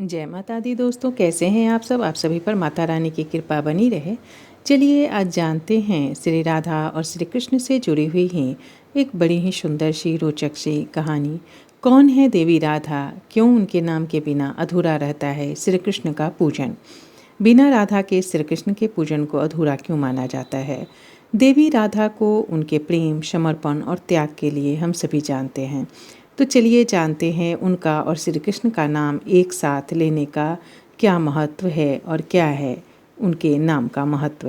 जय माता दी दोस्तों, कैसे हैं आप सब। आप सभी पर माता रानी की कृपा बनी रहे। चलिए आज जानते हैं श्री राधा और श्री कृष्ण से जुड़ी हुई ही एक बड़ी ही सुंदर सी रोचक सी कहानी। कौन है देवी राधा, क्यों उनके नाम के बिना अधूरा रहता है श्री कृष्ण का पूजन। बिना राधा के श्री कृष्ण के पूजन को अधूरा क्यों माना जाता है। देवी राधा को उनके प्रेम, समर्पण और त्याग के लिए हम सभी जानते हैं। तो चलिए जानते हैं उनका और श्री कृष्ण का नाम एक साथ लेने का क्या महत्व है और क्या है उनके नाम का महत्व।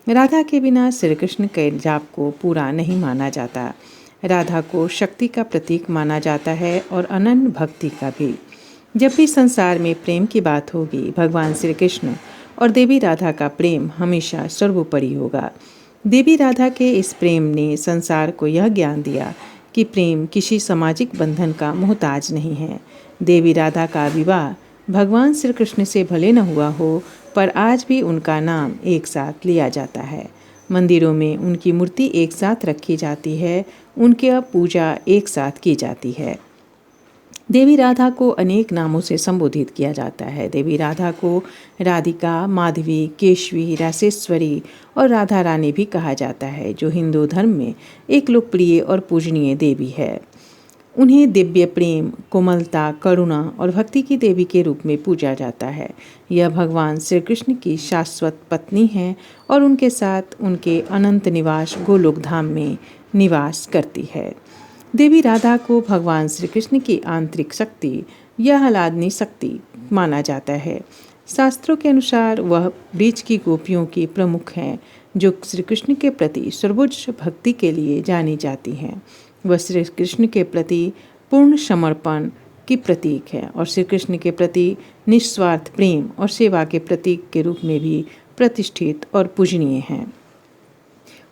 राधा के बिना श्री कृष्ण के जाप को पूरा नहीं माना जाता। राधा को शक्ति का प्रतीक माना जाता है और अनन्य भक्ति का भी। जब भी संसार में प्रेम की बात होगी, भगवान श्री कृष्ण और देवी राधा का प्रेम हमेशा सर्वोपरि होगा। देवी राधा के इस प्रेम ने संसार को यह ज्ञान दिया कि प्रेम किसी सामाजिक बंधन का मोहताज नहीं है। देवी राधा का विवाह भगवान श्री कृष्ण से भले न हुआ हो, पर आज भी उनका नाम एक साथ लिया जाता है। मंदिरों में उनकी मूर्ति एक साथ रखी जाती है, उनकी पूजा एक साथ की जाती है। देवी राधा को अनेक नामों से संबोधित किया जाता है। देवी राधा को राधिका, माधवी, केशवी, रासेश्वरी और राधा रानी भी कहा जाता है, जो हिंदू धर्म में एक लोकप्रिय और पूजनीय देवी है। उन्हें दिव्य प्रेम, कोमलता, करुणा और भक्ति की देवी के रूप में पूजा जाता है। यह भगवान श्री कृष्ण की शाश्वत पत्नी है और उनके साथ उनके अनंत निवास गोलोक धाम में निवास करती है। देवी राधा को भगवान श्री कृष्ण की आंतरिक शक्ति या आह्लादनी शक्ति माना जाता है। शास्त्रों के अनुसार वह ब्रिज की गोपियों की प्रमुख हैं, जो श्री कृष्ण के प्रति सर्वोच्च भक्ति के लिए जानी जाती हैं। वह श्री कृष्ण के प्रति पूर्ण समर्पण की प्रतीक है और श्री कृष्ण के प्रति निस्वार्थ प्रेम और सेवा के प्रतीक के रूप में भी प्रतिष्ठित और पूजनीय हैं।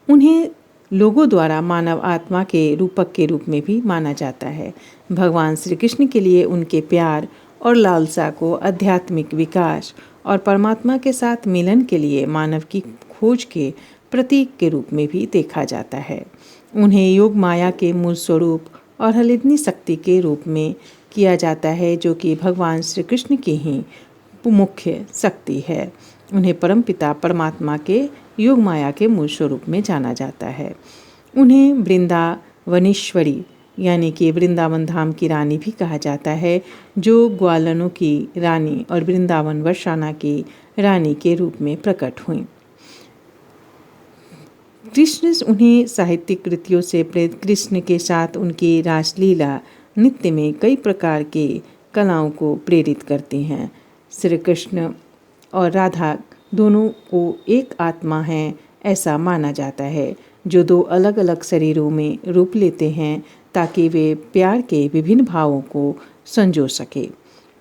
उन्हें लोगों द्वारा मानव आत्मा के रूपक के रूप में भी माना जाता है। भगवान श्री कृष्ण के लिए उनके प्यार और लालसा को आध्यात्मिक विकास और परमात्मा के साथ मिलन के लिए मानव की खोज के प्रतीक के रूप में भी देखा जाता है। उन्हें योग माया के मूल स्वरूप और हलिदनी शक्ति के रूप में किया जाता है, जो कि भगवान श्री कृष्ण की ही मुख्य शक्ति है। उन्हें परमपिता परमात्मा के योग माया के मूल स्वरूप में जाना जाता है। उन्हें वृंदावनेश्वरी यानी कि वृंदावन धाम की रानी भी कहा जाता है, जो ग्वालनों की रानी और वृंदावन वर्षाना की रानी के रूप में प्रकट हुई। कृष्ण उन्हें साहित्यिक कृतियों से प्रेरित कृष्ण के साथ उनकी रासलीला नृत्य में कई प्रकार के कलाओं को प्रेरित करती हैं। श्री कृष्ण और राधा दोनों को एक आत्मा है ऐसा माना जाता है, जो दो अलग अलग शरीरों में रूप लेते हैं ताकि वे प्यार के विभिन्न भावों को संजो सके।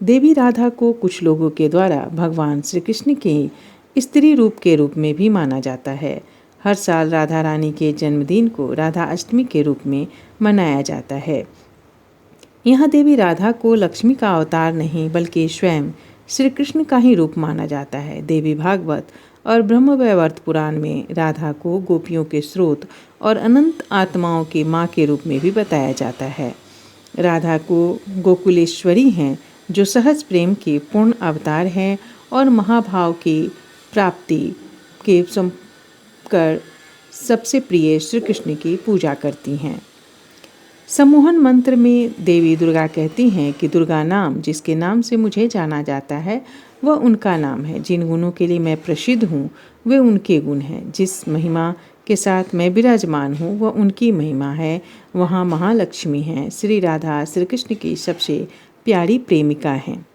देवी राधा को कुछ लोगों के द्वारा भगवान श्री कृष्ण के स्त्री रूप के रूप में भी माना जाता है। हर साल राधा रानी के जन्मदिन को राधा अष्टमी के रूप में मनाया जाता है। यहाँ देवी राधा को लक्ष्मी का अवतार नहीं बल्कि स्वयं श्री कृष्ण का ही रूप माना जाता है। देवी भागवत और ब्रह्मवैवर्त पुराण में राधा को गोपियों के स्रोत और अनंत आत्माओं की माँ के रूप में भी बताया जाता है। राधा को गोकुलेश्वरी हैं, जो सहज प्रेम की पूर्ण अवतार हैं और महाभाव की प्राप्ति के कर सबसे प्रिय श्री कृष्ण की पूजा करती हैं। सम्मोहन मंत्र में देवी दुर्गा कहती हैं कि दुर्गा नाम जिसके नाम से मुझे जाना जाता है वह उनका नाम है। जिन गुणों के लिए मैं प्रसिद्ध हूँ वे उनके गुण हैं। जिस महिमा के साथ मैं विराजमान हूँ वह उनकी महिमा है। वहाँ महालक्ष्मी हैं। श्री राधा श्री कृष्ण की सबसे प्यारी प्रेमिका हैं।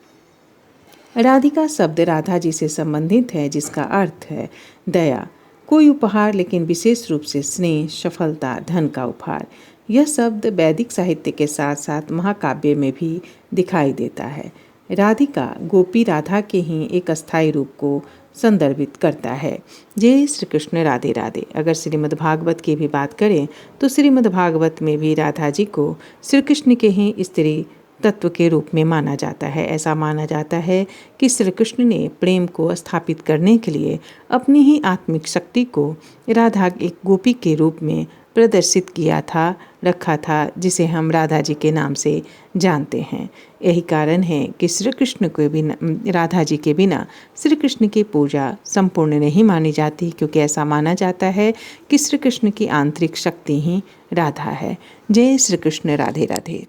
राधिका शब्द राधा जी से संबंधित है, जिसका अर्थ है दया, कोई उपहार, लेकिन विशेष रूप से स्नेह, सफलता, धन का उपहार। यह शब्द वैदिक साहित्य के साथ साथ महाकाव्य में भी दिखाई देता है। राधिका गोपी राधा के ही एक अस्थायी रूप को संदर्भित करता है। जय श्री कृष्ण, राधे राधे। अगर श्रीमद् भागवत की भी बात करें तो श्रीमद् भागवत में भी राधा जी को श्री कृष्ण के ही स्त्री तत्व के रूप में माना जाता है। ऐसा माना जाता है कि श्री कृष्ण ने प्रेम को स्थापित करने के लिए अपनी ही आत्मिक शक्ति को राधा एक गोपी के रूप में प्रदर्शित किया था, रखा था, जिसे हम राधा जी के नाम से जानते हैं। यही कारण है कि श्री कृष्ण के बिना, राधा जी के बिना श्री कृष्ण की पूजा संपूर्ण नहीं मानी जाती, क्योंकि ऐसा माना जाता है कि श्री कृष्ण की आंतरिक शक्ति ही राधा है। जय श्री कृष्ण, राधे राधे।